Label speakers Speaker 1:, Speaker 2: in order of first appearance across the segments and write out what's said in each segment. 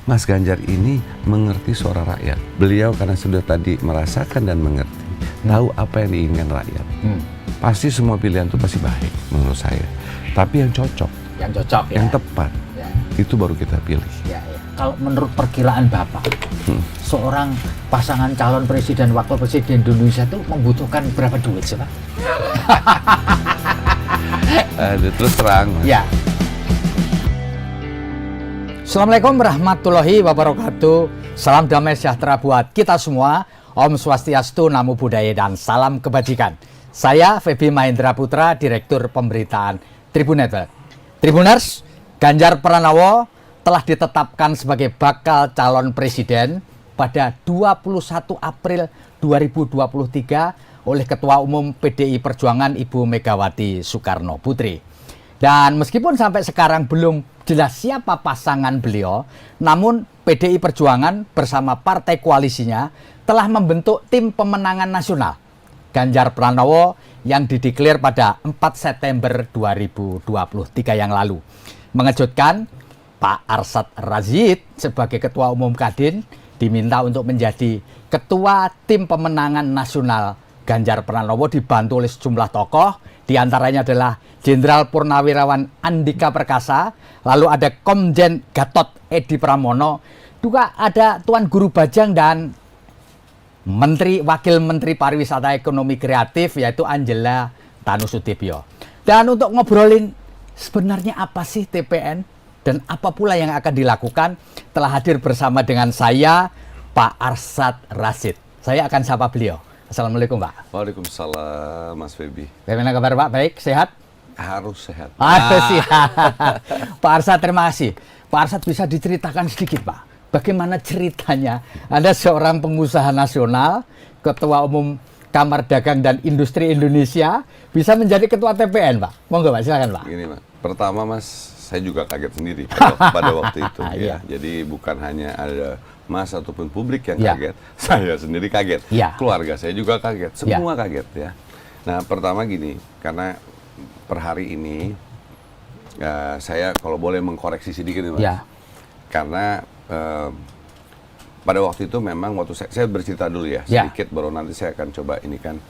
Speaker 1: Mas Ganjar ini mengerti suara rakyat. Beliau karena sudah tadi merasakan dan mengerti, tahu apa yang diinginkan rakyat. Pasti semua pilihan itu pasti baik menurut saya. Tapi yang cocok, yang tepat, itu baru kita pilih.
Speaker 2: Kalau menurut perkiraan Bapak, seorang pasangan calon presiden wakil presiden Indonesia itu membutuhkan berapa duit sih, Pak?
Speaker 1: Aduh, terus terang, Mas.
Speaker 2: Ya. Assalamualaikum warahmatullahi wabarakatuh. Salam damai sejahtera buat kita semua. Om Swastiastu, Namo Buddhaya, dan salam kebajikan. Saya Feby Mahendra Putra, Direktur Pemberitaan Tribun Network. Tribuners, Ganjar Pranowo telah ditetapkan sebagai bakal calon presiden pada 21 April 2023 oleh Ketua Umum PDI Perjuangan Ibu Megawati Soekarno Putri. Dan meskipun sampai sekarang belum jelas siapa pasangan beliau, namun PDI Perjuangan bersama partai koalisinya telah membentuk tim pemenangan nasional Ganjar Pranowo yang dideklar pada 4 September 2023 yang lalu. Mengejutkan, Pak Arsyad Rashid sebagai Ketua Umum Kadin diminta untuk menjadi Ketua Tim Pemenangan Nasional Ganjar Pranowo, dibantu oleh sejumlah tokoh, diantaranya adalah Jenderal Purnawirawan Andika Perkasa, lalu ada Komjen Gatot Edi Pramono, juga ada Tuan Guru Bajang dan Wakil Menteri Pariwisata Ekonomi Kreatif yaitu Angela Tanusudibyo. Dan untuk ngobrolin sebenarnya apa sih TPN dan apa pula yang akan dilakukan, telah hadir bersama dengan saya Pak Arsyad Rashid. Saya akan sapa beliau. Assalamualaikum, Pak.
Speaker 1: Waalaikumsalam, Mas Feby.
Speaker 2: Bagaimana kabar, Pak? Baik, sehat?
Speaker 1: Harus sehat.
Speaker 2: Sihat. Pak Arsyad, terima kasih. Pak Arsyad, bisa diceritakan sedikit, Pak, bagaimana ceritanya Anda seorang pengusaha nasional, Ketua Umum Kamar Dagang dan Industri Indonesia, bisa menjadi Ketua TPN, Pak? Monggo, Pak, silakan, Pak.
Speaker 1: Gini, Mas. Pertama, Mas, saya juga kaget sendiri pada waktu itu. Ya. Jadi bukan hanya ada Mas ataupun publik yang kaget, saya sendiri kaget, keluarga saya juga kaget, semua kaget ya. Nah, pertama gini, karena per hari ini saya kalau boleh mengkoreksi sedikit nih, Mas, karena pada waktu itu memang waktu saya bercerita dulu ya sedikit, baru nanti saya akan coba ini kan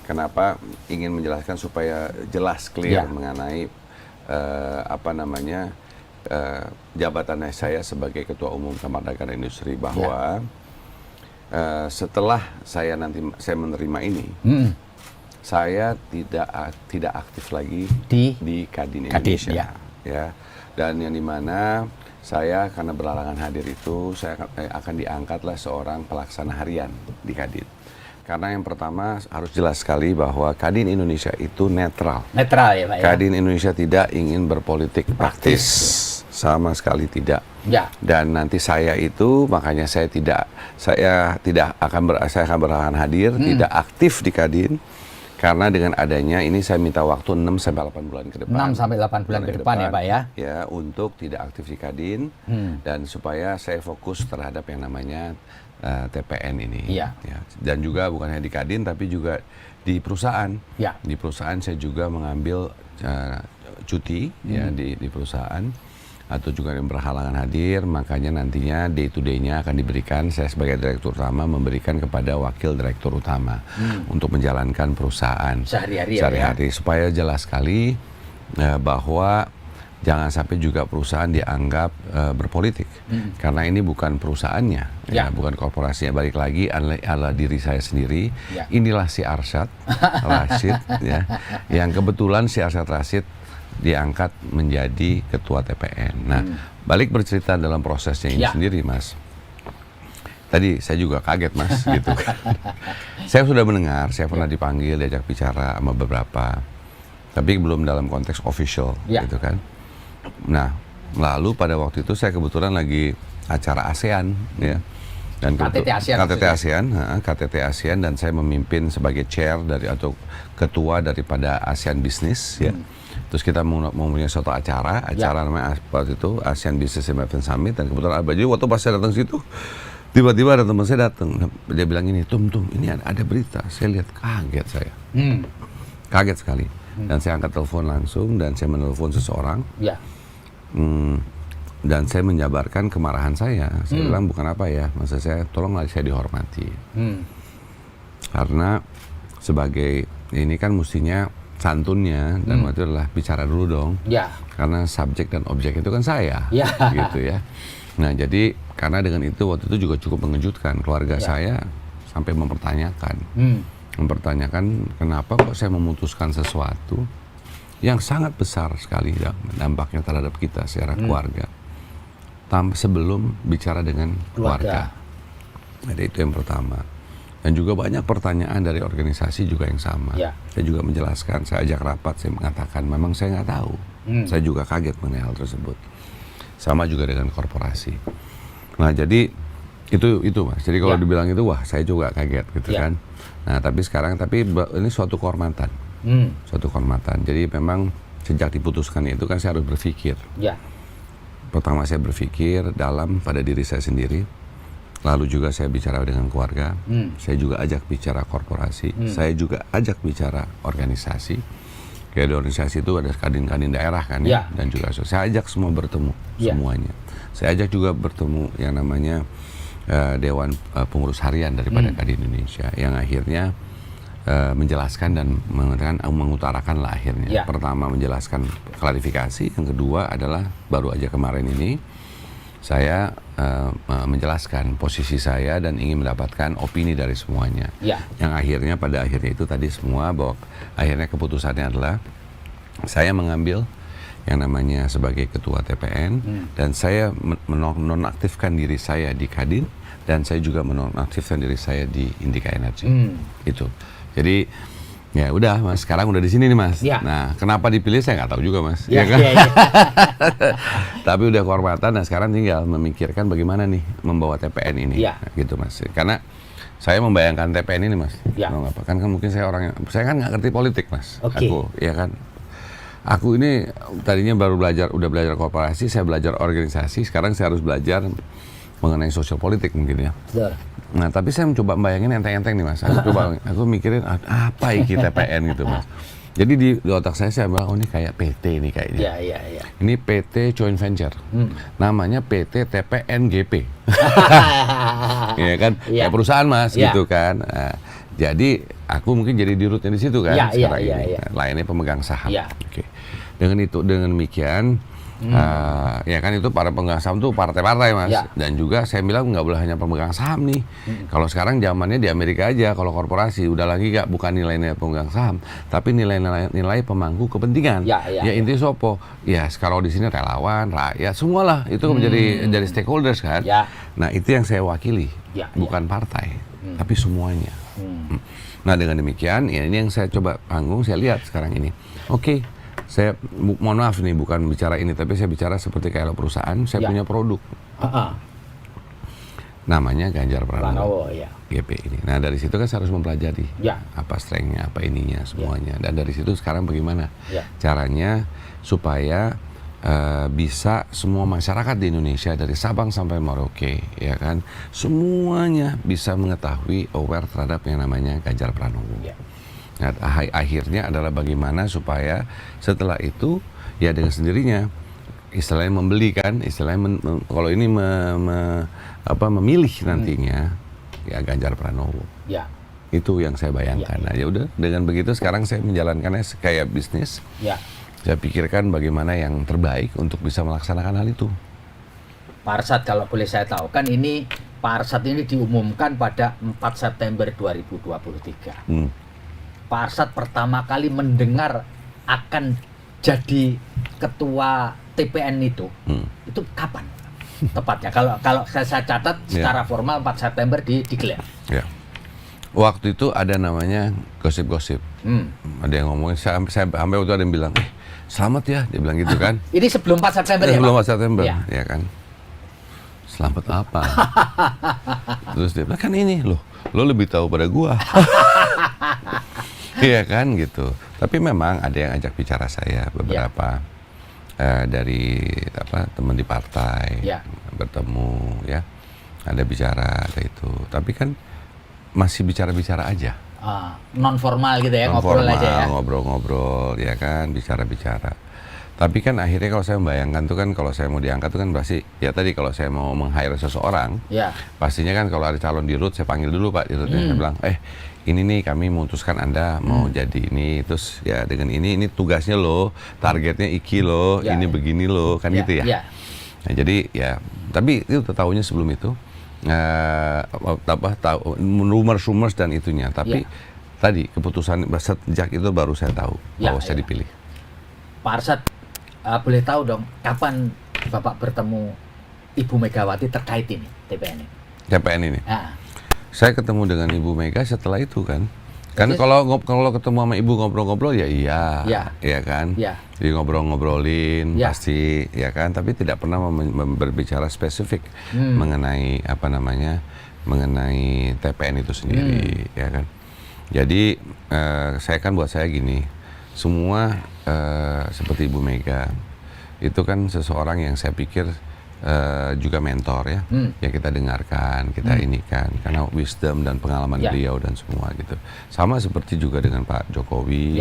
Speaker 1: kenapa ingin menjelaskan supaya jelas clear mengenai jabatannya saya sebagai Ketua Umum Kamar Dagang dan Industri, bahwa setelah saya menerima ini, saya tidak aktif lagi di Kadin Indonesia, ya. Dan yang dimana saya karena berhalangan hadir itu, saya akan diangkatlah seorang pelaksana harian di Kadin. Karena yang pertama harus jelas sekali bahwa Kadin Indonesia itu netral. Netral ya, Pak. Ya? Kadin Indonesia tidak ingin berpolitik praktis. Sama sekali tidak. Ya. Dan nanti makanya saya akan berhalangan hadir, tidak aktif di Kadin. Karena dengan adanya ini saya minta waktu 6-8 bulan ke depan. 6-8 bulan ke depan ya, Pak ya. Ya, untuk tidak aktif di Kadin dan supaya saya fokus terhadap yang namanya TPN ini. Ya. Dan juga bukan hanya di Kadin tapi juga di perusahaan. Ya. Di perusahaan saya juga mengambil cuti ya di perusahaan, atau juga yang berhalangan hadir, makanya nantinya day to day-nya akan diberikan, saya sebagai direktur utama memberikan kepada wakil direktur utama untuk menjalankan perusahaan sehari-hari, supaya jelas sekali bahwa jangan sampai juga perusahaan dianggap berpolitik, karena ini bukan perusahaannya, bukan korporasinya. Balik lagi ala diri saya sendiri, inilah si Arsyad Rashid, ya, yang kebetulan si Arsyad Rashid diangkat menjadi Ketua TPN. Nah, balik bercerita dalam prosesnya ini sendiri, Mas. Tadi saya juga kaget, Mas, gitu kan. Saya sudah mendengar, saya pernah dipanggil, diajak bicara sama beberapa, tapi belum dalam konteks official, gitu kan. Nah, lalu pada waktu itu saya kebetulan lagi acara ASEAN, ya. Dan KTT ASEAN, dan saya memimpin sebagai chair atau ketua daripada ASEAN Business, ya. Terus kita mempunyai suatu acara namanya waktu itu ASEAN Business Investment Summit, dan kebetulan jadi waktu pas saya datang situ, tiba-tiba ada teman saya datang, dia bilang ini, Tum, ini ada berita. Saya lihat, kaget saya, kaget sekali, dan saya angkat telepon langsung dan saya menelpon seseorang, Dan saya menjabarkan kemarahan saya. Saya bilang bukan apa ya, maksud saya tolonglah saya dihormati. Karena sebagai ini kan mestinya santunnya dan waktu itu adalah bicara dulu dong.
Speaker 2: Ya.
Speaker 1: Karena subjek dan objek itu kan saya,
Speaker 2: Ya.
Speaker 1: gitu ya. Nah jadi karena dengan itu waktu itu juga cukup mengejutkan keluarga saya sampai mempertanyakan kenapa kok saya memutuskan sesuatu yang sangat besar sekali dampaknya terhadap kita secara keluarga sebelum bicara dengan keluarga. Jadi itu yang pertama. Dan juga banyak pertanyaan dari organisasi juga yang sama.
Speaker 2: Ya.
Speaker 1: Saya juga menjelaskan, saya ajak rapat, saya mengatakan memang saya nggak tahu. Saya juga kaget mengenai hal tersebut. Sama juga dengan korporasi. Nah jadi itu Mas. Jadi kalau dibilang itu wah saya juga kaget gitu kan. Nah tapi ini suatu kehormatan. Suatu kehormatan. Jadi memang sejak diputuskan itu kan saya harus berpikir.
Speaker 2: Ya.
Speaker 1: Pertama saya berpikir pada diri saya sendiri. Lalu juga saya bicara dengan keluarga, saya juga ajak bicara korporasi, saya juga ajak bicara organisasi. Kayak di organisasi itu ada kadin-kadin daerah kan ya, dan juga saya ajak semua bertemu semuanya. Saya ajak juga bertemu yang namanya Dewan Pengurus Harian daripada Kadin Indonesia, yang akhirnya menjelaskan dan mengutarakan lah akhirnya. Pertama menjelaskan klarifikasi, yang kedua adalah baru aja kemarin ini saya menjelaskan posisi saya dan ingin mendapatkan opini dari semuanya. Yang akhirnya pada akhirnya itu tadi semua bahwa akhirnya keputusannya adalah saya mengambil yang namanya sebagai ketua TPN dan saya menonaktifkan diri saya di Kadin dan saya juga menonaktifkan diri saya di Indika Energy. Itu. Jadi ya udah Mas, sekarang udah di sini nih Mas. Nah, kenapa dipilih saya nggak tahu juga Mas. Ya kan? Tapi udah kehormatan, nah sekarang tinggal memikirkan bagaimana nih membawa TPN ini, gitu Mas. Karena saya membayangkan TPN ini Mas. Apa? Kan mungkin saya saya kan nggak ngerti politik Mas. Aku, ya kan. Aku ini tadinya udah belajar korporasi, saya belajar organisasi, sekarang saya harus belajar mengenai sosial politik mungkin ya. Nah, tapi saya mencoba bayangin enteng-enteng nih Mas. Aku mikirin apa iki TPN gitu Mas. Jadi di otak saya bilang, oh ini kayak PT nih kayaknya. Ini PT Joint Venture. Namanya PT TPN GP. Ya kan? Kayak perusahaan Mas gitu kan. Nah, jadi aku mungkin jadi dirutnya di situ kan sekarang ini. Lainnya pemegang saham. Oke. Dengan demikian ya kan itu para pemegang saham tuh partai-partai Mas. Dan juga saya bilang nggak boleh hanya pemegang saham nih. Kalau sekarang zamannya di Amerika aja, kalau korporasi udah lagi bukan nilai-nilai pemegang saham, tapi nilai pemangku kepentingan. Ya intinya sopo. Ya sekarang di sini relawan, rakyat, semualah itu menjadi stakeholders kan. Nah itu yang saya wakili, bukan partai, tapi semuanya. Nah dengan demikian, ya ini yang saya coba panggung, saya lihat sekarang ini. Oke. Saya mohon maaf nih bukan bicara ini, tapi saya bicara seperti kayak perusahaan, saya punya produk. Namanya Ganjar Pranowo, GP ini. Nah dari situ kan saya harus mempelajari apa strength-nya, apa ininya semuanya. Dan dari situ sekarang bagaimana caranya supaya bisa semua masyarakat di Indonesia dari Sabang sampai Merauke, ya kan, semuanya bisa mengetahui aware terhadap yang namanya Ganjar Pranowo. Nah, akhirnya adalah bagaimana supaya setelah itu ya dengan sendirinya istilahnya membeli kan, istilahnya kalau ini memilih nantinya ya Ganjar Pranowo. Itu yang saya bayangkan. Nah, ya udah dengan begitu sekarang saya menjalankannya kayak bisnis. Saya pikirkan bagaimana yang terbaik untuk bisa melaksanakan hal itu.
Speaker 2: Pak Arsad, kalau boleh saya tahu kan ini Pak Arsad ini diumumkan pada 4 September 2023. Pak Arsad pertama kali mendengar akan jadi ketua TPN itu kapan tepatnya? Kalau saya catat secara formal 4 September digelar.
Speaker 1: Waktu itu ada namanya gosip-gosip. Ada yang ngomongin, sampai waktu ada yang bilang, selamat ya, dia bilang gitu kan.
Speaker 2: Ini sebelum 4 September ya,
Speaker 1: sebelum 4 September, ya kan. Selamat apa? Terus dia bilang, kan ini lo lebih tahu pada gua. Iya kan gitu. Tapi memang ada yang ajak bicara saya beberapa dari teman di partai bertemu ya. Ada bicara ada itu. Tapi kan masih bicara-bicara aja.
Speaker 2: Non formal gitu ya, ngobrol aja ya.
Speaker 1: Ngobrol-ngobrol ya kan, bicara-bicara. Tapi kan akhirnya kalau saya membayangkan tuh kan kalau saya mau diangkat tuh kan pasti ya tadi kalau saya mau meng-hire seseorang,
Speaker 2: Ya.
Speaker 1: pastinya kan kalau ada calon di RUT saya panggil dulu Pak di RUT saya bilang, ini nih kami memutuskan Anda mau jadi ini, terus ya dengan ini tugasnya loh, targetnya iki loh,
Speaker 2: Ya,
Speaker 1: ini begini loh, kan gitu ya.
Speaker 2: Ya.
Speaker 1: Nah, jadi ya, tapi itu tahunya sebelum itu tahu rumors dan itunya, tapi tadi keputusan sejak itu baru saya tahu bahwa saya dipilih.
Speaker 2: Pak Arsyad, boleh tahu dong kapan Bapak bertemu Ibu Megawati terkait ini TPN ini?
Speaker 1: TPN ini. Saya ketemu dengan Ibu Mega setelah itu kan. Kan kalau ketemu sama Ibu ngobrol-ngobrol ya iya kan. Jadi ngobrol-ngobrolin pasti ya kan, tapi tidak pernah berbicara spesifik mengenai mengenai TPN itu sendiri ya kan. Jadi buat saya gini, semua seperti Ibu Mega itu kan seseorang yang saya pikir juga mentor ya, yang kita dengarkan, kita inikan karena wisdom dan pengalaman beliau dan semua gitu. Sama seperti juga dengan Pak Jokowi,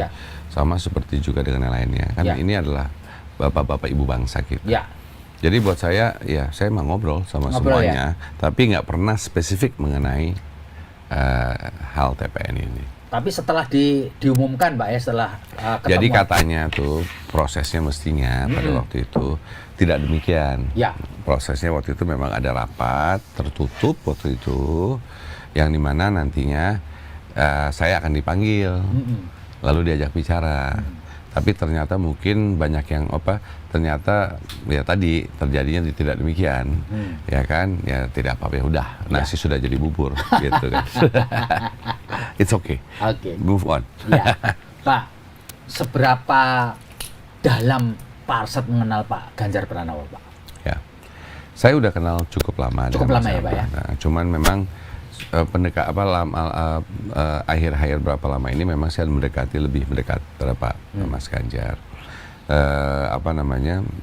Speaker 1: sama seperti juga dengan yang lainnya. Karena ini adalah bapak-bapak ibu bangsa kita. Jadi buat saya ya saya mau ngobrol sama semuanya, tapi nggak pernah spesifik mengenai hal TPN ini.
Speaker 2: Tapi setelah diumumkan Mbak ya, setelah ketemu.
Speaker 1: Jadi katanya tuh prosesnya mestinya pada waktu itu tidak demikian. Prosesnya waktu itu memang ada rapat tertutup waktu itu, yang dimana nantinya saya akan dipanggil, lalu diajak bicara. Tapi ternyata mungkin banyak yang ternyata ya tadi terjadinya tidak demikian, ya kan? Ya tidak apa-apa, ya udah nasi sudah jadi bubur, gitu kan. It's okay. Move on.
Speaker 2: Pak, seberapa dalam Pak Arsyad mengenal Pak Ganjar Pranowo, Pak?
Speaker 1: Ya, saya udah kenal cukup lama.
Speaker 2: Cukup lama ya Pak ya.
Speaker 1: Nah, cuman memang akhir-akhir berapa lama ini memang saya lebih mendekat pada Pak Mas Ganjar,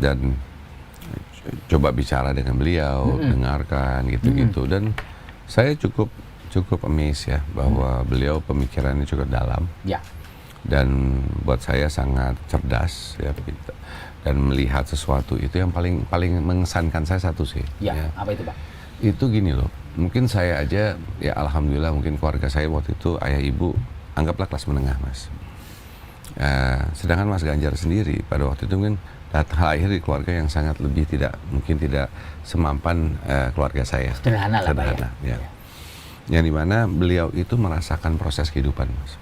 Speaker 1: dan coba bicara dengan beliau, dengarkan gitu-gitu, dan saya cukup amazed ya bahwa beliau pemikirannya cukup dalam, dan buat saya sangat cerdas ya, dan melihat sesuatu itu yang paling mengesankan saya satu sih.
Speaker 2: Apa itu Pak?
Speaker 1: Itu gini loh, mungkin saya aja ya alhamdulillah mungkin keluarga saya waktu itu ayah ibu anggaplah kelas menengah Mas. Sedangkan Mas Ganjar sendiri pada waktu itu mungkin lahir di keluarga yang sangat tidak semampan keluarga saya.
Speaker 2: Sederhana lah Pak ya.
Speaker 1: Yang dimana beliau itu merasakan proses kehidupan Mas.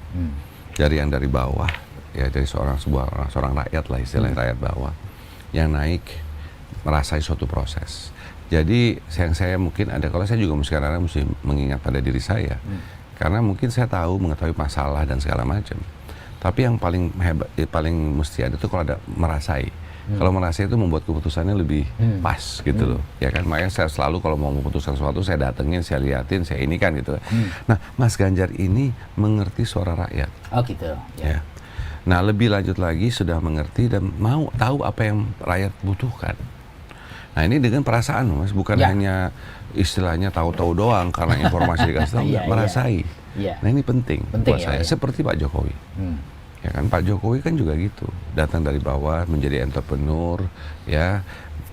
Speaker 1: Dari bawah ya, dari seorang rakyat lah istilahnya, rakyat bawah yang naik merasai suatu proses. Jadi yang saya mungkin kalau saya juga sekarang mesti mengingat pada diri saya, karena mungkin saya mengetahui masalah dan segala macam. Tapi yang paling hebat, paling mesti ada itu kalau ada merasai. Kalau merasai itu membuat keputusannya lebih pas gitu loh, ya kan. Makanya saya selalu kalau mau memutuskan sesuatu saya datengin, saya liatin, saya ini kan gitu. Nah, Mas Ganjar ini mengerti suara rakyat.
Speaker 2: Oh gitu.
Speaker 1: Ya. Nah, lebih lanjut lagi sudah mengerti dan mau tahu apa yang rakyat butuhkan. Nah, ini dengan perasaan Mas, bukan hanya istilahnya tahu-tahu doang karena informasi dikasih tahu, merasai. Nah, ini penting buat saya. Seperti Pak Jokowi. Ya kan, Pak Jokowi kan juga gitu, datang dari bawah menjadi entrepreneur ya,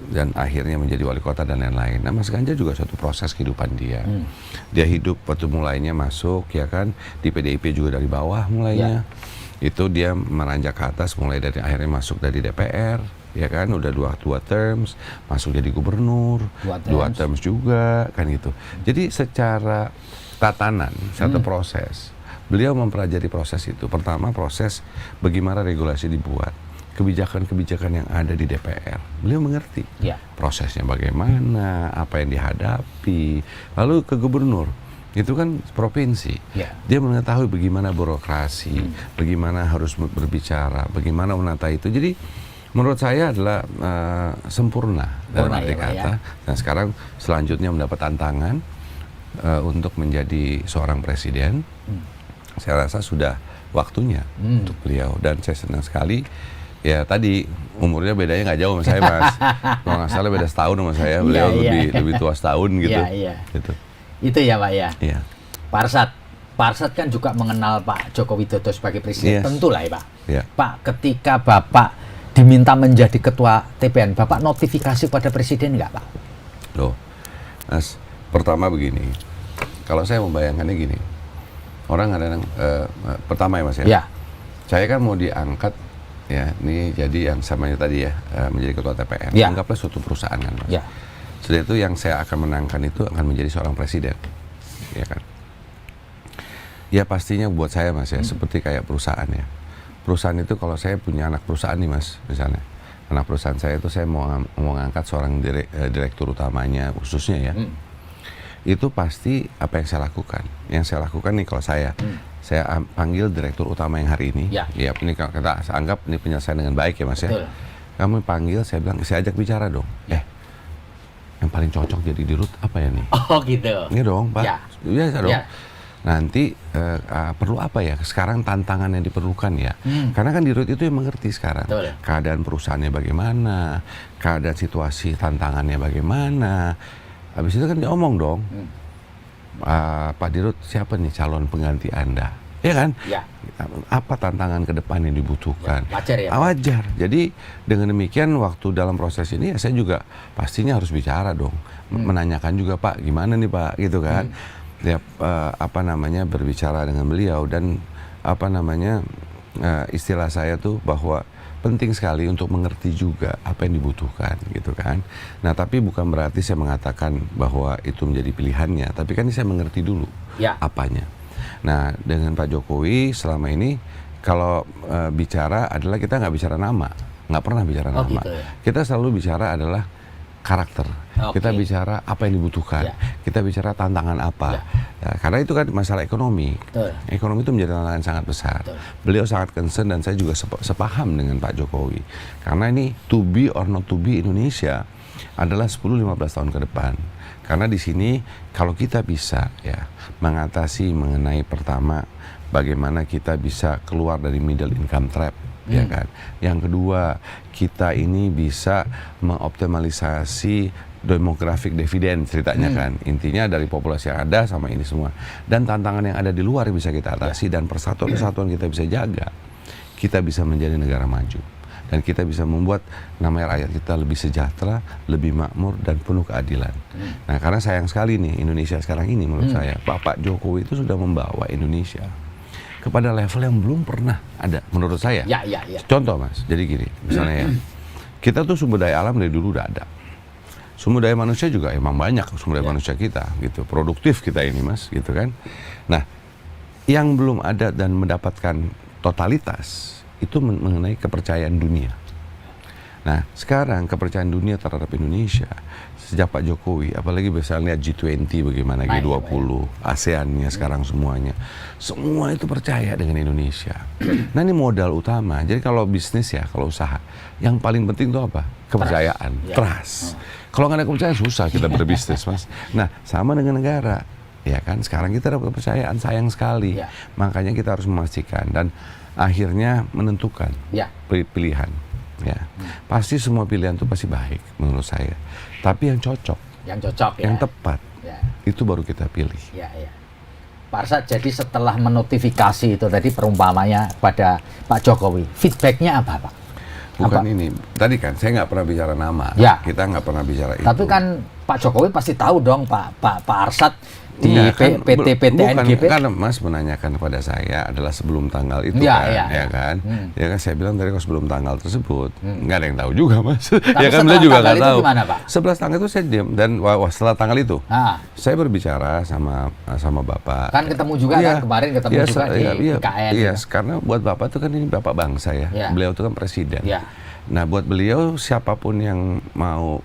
Speaker 1: dan akhirnya menjadi wali kota dan lain-lain. Nah, Mas Ganjar juga suatu proses kehidupan dia. Dia hidup waktu mulainya masuk ya kan di PDIP juga dari bawah mulainya. Itu dia meranjak ke atas mulai dari akhirnya masuk dari DPR, ya kan, udah dua terms, masuk jadi gubernur, dua terms juga kan gitu. Jadi secara tatanan, satu proses, beliau mempelajari proses itu. Pertama proses bagaimana regulasi dibuat, kebijakan-kebijakan yang ada di DPR, beliau mengerti prosesnya bagaimana, apa yang dihadapi. Lalu ke gubernur, itu kan provinsi, dia mengetahui bagaimana birokrasi, bagaimana harus berbicara, bagaimana menata itu. Jadi menurut saya adalah sempurna dalam arti kata. Dan sekarang selanjutnya mendapat tantangan untuk menjadi seorang presiden. Saya rasa sudah waktunya untuk beliau, dan saya senang sekali. Ya tadi umurnya bedanya nggak jauh sama saya Mas. Kalau nggak salah beda setahun sama saya, beliau lebih tua setahun gitu. Gitu.
Speaker 2: Itu ya Pak ya. Pak Arsyad kan juga mengenal Pak Joko Widodo sebagai presiden, tentu lah ya Pak. Pak, ketika Bapak diminta menjadi ketua TPN, Bapak notifikasi pada presiden nggak Pak?
Speaker 1: Loh, Mas, pertama begini, kalau saya membayangkannya gini, orang kadang pertama ya Mas ya,
Speaker 2: Ya.
Speaker 1: saya kan mau diangkat ya, ini jadi yang samanya tadi ya, menjadi ketua TPN.
Speaker 2: Ya.
Speaker 1: Anggaplah suatu perusahaan kan Mas.
Speaker 2: Ya.
Speaker 1: Setelah itu yang saya akan menangkan itu akan menjadi seorang presiden, ya kan? Ya pastinya buat saya Mas ya, seperti kayak perusahaan ya. Perusahaan itu kalau saya punya anak perusahaan nih Mas, misalnya. Anak perusahaan saya itu saya mau ngangkat seorang direktur utamanya khususnya ya. Itu pasti apa yang saya lakukan. Yang saya lakukan nih kalau saya panggil direktur utama yang hari ini.
Speaker 2: Ya.
Speaker 1: Ya ini kita anggap ini penyelesaian dengan baik ya Mas ya.
Speaker 2: Betul.
Speaker 1: Kamu panggil, saya bilang, saya ajak bicara dong. Yang paling cocok jadi dirut apa ya nih?
Speaker 2: Oh gitu.
Speaker 1: Iya dong Pak.
Speaker 2: Ya.
Speaker 1: Biasa dong.
Speaker 2: Ya.
Speaker 1: Nanti perlu apa ya? Sekarang tantangan yang diperlukan ya. Karena kan dirut itu yang mengerti sekarang.
Speaker 2: Betul.
Speaker 1: Keadaan perusahaannya bagaimana, keadaan situasi tantangannya bagaimana. Habis itu kan dia omong dong, Pak Dirut siapa nih calon pengganti Anda? Ya kan?
Speaker 2: Ya.
Speaker 1: Apa tantangan ke depan yang dibutuhkan?
Speaker 2: Wajar ya, Pak?
Speaker 1: Wajar. Jadi dengan demikian waktu dalam proses ini ya saya juga pastinya harus bicara dong. Menanyakan juga Pak gimana nih Pak gitu kan. Ya berbicara dengan beliau dan istilah saya tuh bahwa penting sekali untuk mengerti juga apa yang dibutuhkan gitu kan. Nah tapi bukan berarti saya mengatakan bahwa itu menjadi pilihannya, tapi kan saya mengerti dulu apanya. Nah dengan Pak Jokowi selama ini kalau bicara adalah kita nggak bicara nama, nggak pernah bicara nama.
Speaker 2: Gitu ya?
Speaker 1: Kita selalu bicara adalah karakter. Kita bicara apa yang dibutuhkan. Kita bicara tantangan apa. Karena itu kan masalah ekonomi.
Speaker 2: Betul.
Speaker 1: Ekonomi itu menjadi tantangan sangat besar. Beliau sangat concern dan saya juga sepaham dengan Pak Jokowi. Karena ini to be or not to be Indonesia adalah 10-15 tahun ke depan. Karena di sini kalau kita bisa ya mengatasi mengenai pertama bagaimana kita bisa keluar dari middle income trap. Ya kan. Yang kedua, kita ini bisa mengoptimalisasi demographic dividend ceritanya kan. Intinya dari populasi yang ada sama ini semua. Dan tantangan yang ada di luar bisa kita atasi dan persatuan-persatuan kita bisa jaga. Kita bisa menjadi negara maju. Dan kita bisa membuat nama rakyat kita lebih sejahtera, lebih makmur dan penuh keadilan. Nah, karena sayang sekali nih Indonesia sekarang ini menurut saya, Pak Jokowi itu sudah membawa Indonesia kepada level yang belum pernah ada menurut saya.
Speaker 2: Ya.
Speaker 1: Contoh Mas, jadi gini, misalnya ya, kita tuh sumber daya alam dari dulu udah ada. Sumber daya manusia juga emang banyak sumber daya manusia kita, gitu. Produktif kita ini Mas, gitu kan. Nah, yang belum ada dan mendapatkan totalitas itu mengenai kepercayaan dunia. Nah, sekarang kepercayaan dunia terhadap Indonesia sejak Pak Jokowi, apalagi misalnya G20 bagaimana, G20, ASEAN-nya sekarang semuanya. Semua itu percaya dengan Indonesia. Nah, ini modal utama. Jadi kalau bisnis ya, kalau usaha, yang paling penting itu apa? Kepercayaan, trust. Kalau nggak ada kepercayaan susah kita berbisnis, Mas. Nah, sama dengan negara. Ya kan, sekarang kita dapat kepercayaan, sayang sekali. Makanya kita harus memastikan dan akhirnya menentukan pilihan. Ya, pasti semua pilihan itu pasti baik menurut saya. Tapi yang cocok, yang tepat, itu baru kita pilih.
Speaker 2: Pak Arsad, jadi setelah menotifikasi itu tadi perumpamanya pada Pak Jokowi, feedbacknya apa Pak?
Speaker 1: Bukan ini, tadi kan saya nggak pernah bicara nama, kita nggak pernah bicara itu.
Speaker 2: Tapi kan Pak Jokowi pasti tahu dong Pak Arsad di PT NGP.
Speaker 1: Kan Mas menanyakan kepada saya adalah sebelum tanggal itu ya kan. Ya kan saya bilang tadi kalau sebelum tanggal tersebut nggak ada yang tahu juga Mas. Ya kan beliau juga nggak tahu.
Speaker 2: Gimana, Pak?
Speaker 1: 11 tanggal itu saya diam dan setelah tanggal itu saya berbicara sama Bapak.
Speaker 2: Kan ketemu juga kan kemarin ketemu juga di IKN.
Speaker 1: Iya, karena buat Bapak itu kan ini Bapak bangsa ya. Beliau itu kan presiden. Nah buat beliau siapapun yang mau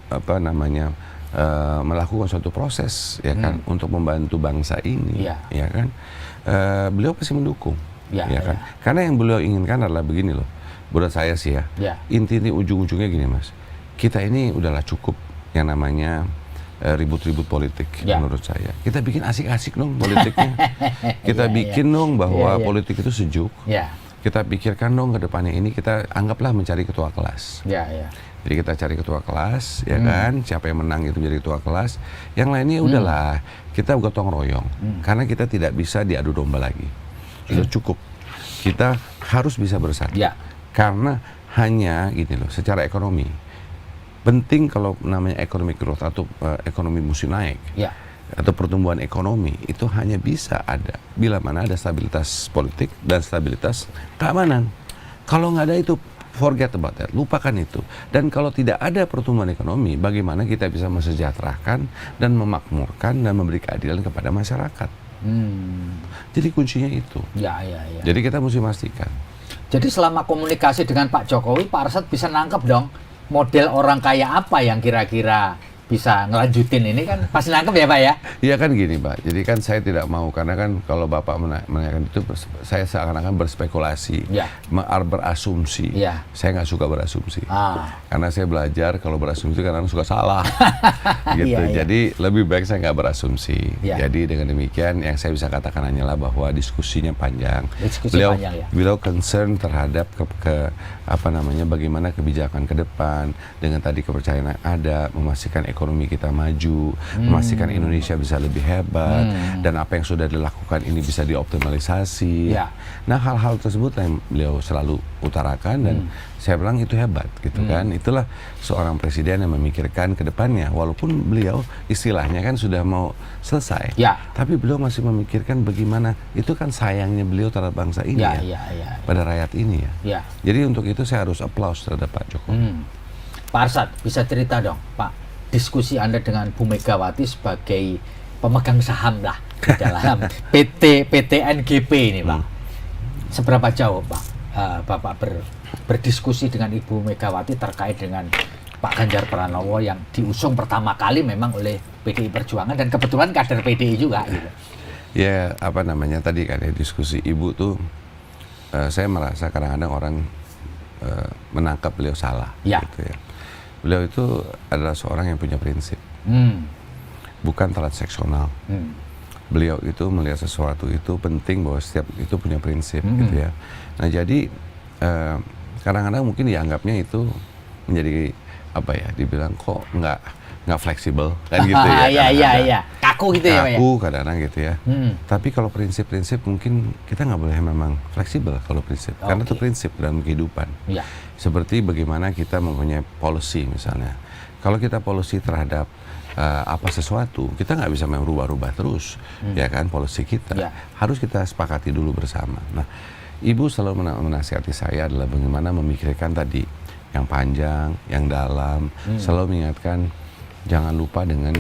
Speaker 1: melakukan suatu proses ya kan untuk membantu bangsa ini ya kan beliau pasti mendukung kan karena yang beliau inginkan adalah begini loh menurut saya sih inti ujung-ujungnya gini Mas, kita ini udahlah cukup yang namanya ribut-ribut politik menurut saya. Kita bikin asik-asik dong politiknya. Kita bikin dong bahwa politik itu sejuk. Kita pikirkan dong ke depannya ini kita anggaplah mencari ketua kelas. Jadi kita cari ketua kelas, ya kan? Siapa yang menang itu jadi ketua kelas. Yang lainnya udahlah, kita gotong royong. Karena kita tidak bisa diadu domba lagi. Sudah cukup. Kita harus bisa bersatu. Karena Hanya gini loh, secara ekonomi penting kalau namanya economic growth atau ekonomi mesti naik
Speaker 2: Ya.
Speaker 1: atau pertumbuhan ekonomi itu hanya bisa ada bila mana ada stabilitas politik dan stabilitas keamanan. Kalau nggak ada itu, forget about that, lupakan itu. Dan kalau tidak ada pertumbuhan ekonomi, bagaimana kita bisa mesejahterakan dan memakmurkan dan memberi keadilan kepada masyarakat? Jadi kuncinya itu.
Speaker 2: Ya.
Speaker 1: Jadi kita mesti pastikan.
Speaker 2: Jadi selama komunikasi dengan Pak Jokowi, Pak Arsad bisa nangkep dong model orang kaya apa yang kira-kira bisa ngelanjutin ini kan pasti nangkep ya Pak ya?
Speaker 1: Iya kan gini Pak, jadi kan saya tidak mau, karena kan kalau Bapak menanyakan itu, saya seakan-akan berspekulasi,
Speaker 2: Ya.
Speaker 1: berasumsi.
Speaker 2: Ya.
Speaker 1: Saya nggak suka berasumsi. Karena saya belajar kalau berasumsi kadang suka salah. Gitu.
Speaker 2: Iya.
Speaker 1: Jadi lebih baik saya nggak berasumsi.
Speaker 2: Ya.
Speaker 1: Jadi dengan demikian yang saya bisa katakan hanyalah bahwa diskusinya panjang.
Speaker 2: Diskusi panjang, ya.
Speaker 1: Beliau concern terhadap bagaimana kebijakan ke depan dengan tadi kepercayaan yang ada, memastikan ekonomi kita maju, memastikan Indonesia bisa lebih hebat, dan apa yang sudah dilakukan ini bisa dioptimalisasi.
Speaker 2: Ya.
Speaker 1: Nah, hal-hal tersebut yang beliau selalu utarakan dan saya bilang itu hebat gitu kan. Itulah seorang presiden yang memikirkan ke depannya, walaupun beliau istilahnya kan sudah mau selesai.
Speaker 2: Ya.
Speaker 1: Tapi beliau masih memikirkan bagaimana, itu kan sayangnya beliau terhadap bangsa ini
Speaker 2: Ya.
Speaker 1: pada rakyat ini ya.
Speaker 2: Ya.
Speaker 1: Jadi untuk itu saya harus applause terhadap Pak Jokowi.
Speaker 2: Pak Arsad, bisa cerita dong Pak, diskusi Anda dengan Bu Megawati sebagai pemegang saham lah di dalam PT NGP ini Pak. Seberapa jauh Pak Bapak berdiskusi dengan Ibu Megawati terkait dengan Pak Ganjar Pranowo yang diusung pertama kali memang oleh PDI Perjuangan dan kebetulan kader PDI juga gitu.
Speaker 1: Ya tadi kan ya diskusi Ibu tuh, saya merasa kadang-kadang orang menangkap beliau salah.
Speaker 2: Ya.
Speaker 1: Gitu ya. Beliau itu adalah seorang yang punya prinsip, bukan transaksional. Beliau itu melihat sesuatu itu penting bahwa setiap itu punya prinsip gitu ya. Nah jadi kadang-kadang mungkin dianggapnya itu menjadi dibilang kok nggak fleksibel kan gitu ya.
Speaker 2: Iya. Kaku gitu ya Pak ya.
Speaker 1: Kaku kadang-kadang gitu ya. Tapi kalau prinsip-prinsip mungkin kita nggak boleh memang fleksibel kalau prinsip, karena itu prinsip dalam kehidupan.
Speaker 2: Ya.
Speaker 1: Seperti bagaimana kita mempunyai policy misalnya. Kalau kita policy terhadap sesuatu, kita nggak bisa merubah-rubah terus, ya kan, policy kita.
Speaker 2: Ya.
Speaker 1: Harus kita sepakati dulu bersama. Nah, Ibu selalu menasihati saya adalah bagaimana memikirkan tadi yang panjang, yang dalam, selalu mengingatkan jangan lupa dengan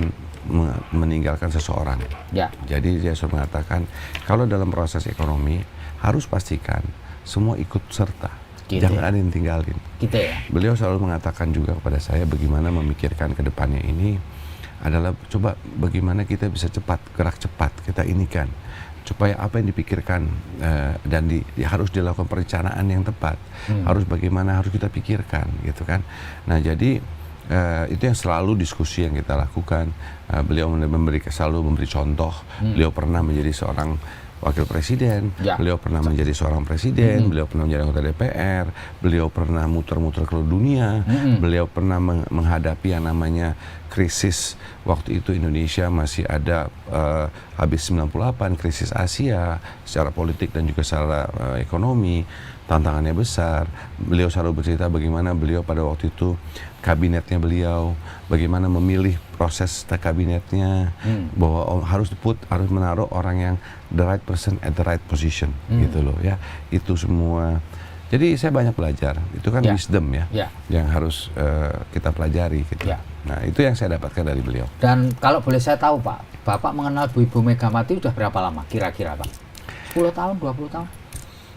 Speaker 1: meninggalkan seseorang.
Speaker 2: Ya.
Speaker 1: Jadi dia selalu mengatakan kalau dalam proses ekonomi harus pastikan semua ikut serta.
Speaker 2: Gitu
Speaker 1: Jangan
Speaker 2: ya.
Speaker 1: ada yang tinggalin.
Speaker 2: Gitu ya.
Speaker 1: Beliau selalu mengatakan juga kepada saya bagaimana memikirkan ke depannya ini adalah coba bagaimana kita bisa gerak cepat, kita inikan supaya apa yang dipikirkan dan harus dilakukan perencanaan yang tepat, harus kita pikirkan gitu kan. Nah jadi itu yang selalu diskusi yang kita lakukan. Beliau selalu memberi contoh. Beliau pernah menjadi seorang wakil presiden, beliau pernah menjadi seorang presiden, beliau pernah menjadi anggota DPR, beliau pernah muter-muter ke dunia, beliau pernah menghadapi yang namanya krisis. Waktu itu Indonesia masih ada habis 98, krisis Asia secara politik dan juga secara ekonomi, tantangannya besar. Beliau selalu bercerita bagaimana beliau pada waktu itu kabinetnya beliau, bagaimana memilih proses kabinetnya, bahwa harus menaruh orang yang the right person at the right position, gitu loh ya. Itu semua. Jadi saya banyak belajar. Itu kan wisdom ya, yang harus kita pelajari gitu. Nah, itu yang saya dapatkan dari beliau.
Speaker 2: Dan kalau boleh saya tahu Pak, Bapak mengenal Ibu Megawati sudah berapa lama kira-kira Pak? 10 tahun, 20 tahun?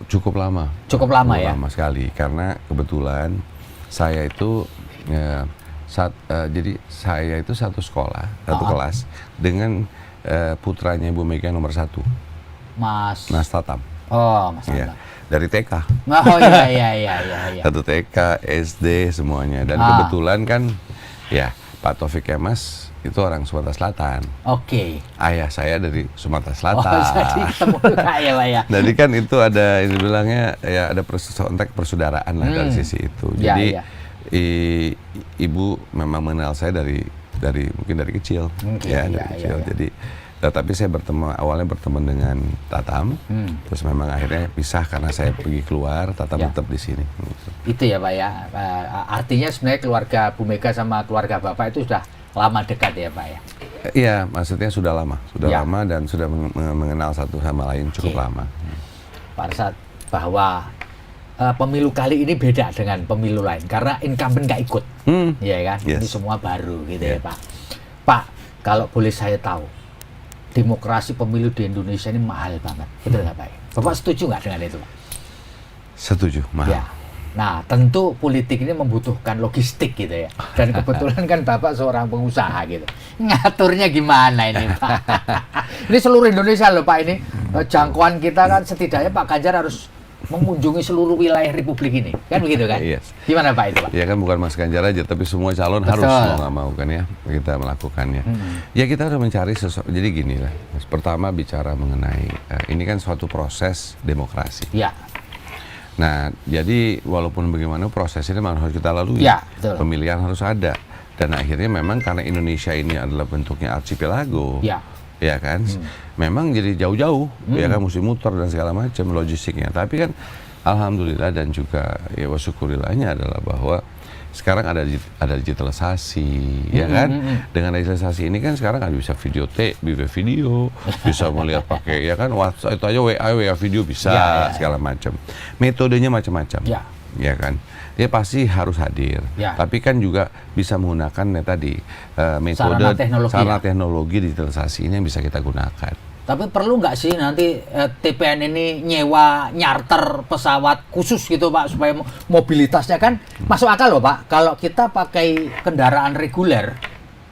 Speaker 1: Cukup lama.
Speaker 2: Cukup lama ya?
Speaker 1: Lama sekali, karena kebetulan saya itu jadi saya itu satu sekolah, satu kelas dengan putranya Ibu Mega nomor 1, Mas Tatam.
Speaker 2: Oh, Mas Tatam.
Speaker 1: Ya, dari TK.
Speaker 2: Oh iya.
Speaker 1: Satu TK, SD semuanya. Dan kebetulan kan ya Pak Taufik Kemas itu orang Sumatera Selatan.
Speaker 2: Oke.
Speaker 1: Ayah saya dari Sumatera Selatan.
Speaker 2: Oh, jadi ketemu juga ya Pak ya.
Speaker 1: Jadi kan itu ada ini bilangnya ya ada konteks persaudaraan lah dari sisi itu. Jadi Ibu memang mengenal saya dari mungkin dari kecil, dari kecil. Jadi Tapi saya awalnya bertemu dengan Tatam, terus memang akhirnya pisah karena saya pergi keluar, Tatam tetap di sini.
Speaker 2: Itu ya Pak ya, artinya sebenarnya keluarga Bu Mega sama keluarga Bapak itu sudah lama dekat ya Pak ya?
Speaker 1: Iya, maksudnya sudah lama dan sudah mengenal satu sama lain cukup lama.
Speaker 2: Pak Arsad, bahwa pemilu kali ini beda dengan pemilu lain karena incumbent nggak ikut, ya kan? Ini semua baru gitu ya Pak. Pak, kalau boleh saya tahu, demokrasi pemilu di Indonesia ini mahal banget, betul nggak Pak? Bapak setuju nggak dengan itu Pak?
Speaker 1: Setuju, mahal.
Speaker 2: Ya. Nah, tentu politik ini membutuhkan logistik gitu ya. Dan kebetulan kan Bapak seorang pengusaha gitu. Ngaturnya gimana ini Pak? Ini seluruh Indonesia loh Pak ini. Jangkauan kita kan setidaknya Pak Ganjar harus mengunjungi seluruh wilayah Republik ini. Kan begitu kan?
Speaker 1: Yes.
Speaker 2: Gimana Pak itu Pak?
Speaker 1: Ya kan bukan Mas Ganjar aja, tapi semua calon harus mau nggak mau kan ya kita melakukannya. Ya kita harus mencari sesuatu. Jadi gini lah. Pertama bicara mengenai ini kan suatu proses demokrasi.
Speaker 2: Ya.
Speaker 1: Nah, jadi walaupun bagaimana prosesnya memang harus kita lalui.
Speaker 2: Ya, betul.
Speaker 1: Pemilihan harus ada. Dan akhirnya memang karena Indonesia ini adalah bentuknya archipelago. Ya kan? Memang jadi jauh-jauh. Ya kan, mesti muter dan segala macam logistiknya. Tapi kan alhamdulillah dan juga ya syukurilahnya adalah bahwa sekarang ada digitalisasi, ya kan? Dengan digitalisasi ini kan sekarang ada bisa video bisa melihat pakai ya kan WhatsApp itu aja WA video bisa segala macam. Metodenya macam-macam, ya kan? Dia pasti harus hadir. Tapi kan juga bisa menggunakan tadi metode sarana teknologi digitalisasi ini yang bisa kita gunakan.
Speaker 2: Tapi perlu nggak sih nanti TPN ini nyewa nyarter pesawat khusus gitu Pak supaya mobilitasnya kan masuk akal loh Pak. Kalau kita pakai kendaraan reguler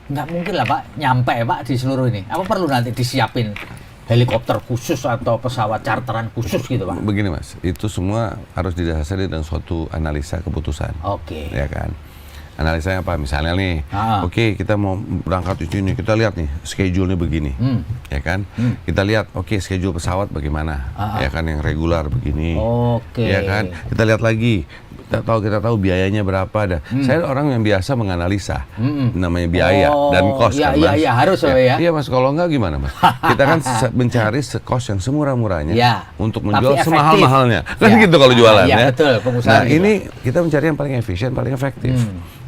Speaker 2: nggak mungkin lah Pak nyampe Pak di seluruh ini. Apa perlu nanti disiapin helikopter khusus atau pesawat charteran khusus gitu Pak?
Speaker 1: Begini Mas, itu semua harus didasari dengan suatu analisa keputusan.
Speaker 2: Oke.
Speaker 1: Ya kan? Analisanya apa? Misalnya nih, oke, kita mau berangkat di sini, kita lihat nih schedule-nya begini, ya kan? Kita lihat, oke, schedule pesawat bagaimana, ya kan, yang regular begini, ya kan? Kita lihat lagi, kita tahu biayanya berapa dah. Saya orang yang biasa menganalisa, namanya biaya dan cost kan Mas.
Speaker 2: Iya harus ya.
Speaker 1: Iya Mas, kalau enggak gimana Mas? Kita kan mencari cost yang semurah-murahnya untuk menjual semahal-mahalnya, kan gitu kalau jualan ya.
Speaker 2: Betul, pengusaha.
Speaker 1: Nah ini kita mencari yang paling efisien, paling efektif.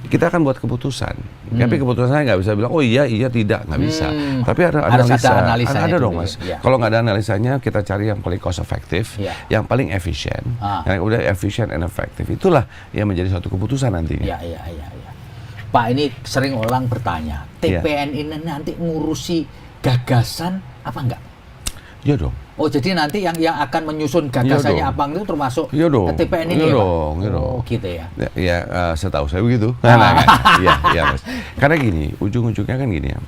Speaker 1: Kita akan buat keputusan, tapi keputusannya nggak bisa bilang, oh iya tidak, nggak bisa. Tapi ada analisa, ada dong Mas. Kalau nggak ada analisanya, kita cari yang paling cost efektif, yang paling efisien, yang udah efisien and efektif. Itulah yang menjadi suatu keputusan nantinya.
Speaker 2: Iya. Pak, ini sering orang bertanya, TPN ini nanti ngurusi gagasan apa enggak?
Speaker 1: Iya dong.
Speaker 2: Oh, jadi nanti yang akan menyusun gagasannya apa itu termasuk TPN ini ya, Pak? Oh, gitu ya.
Speaker 1: Ya, setahu saya begitu. Iya, Mas. Karena gini, ujung-ujungnya kan gini ya.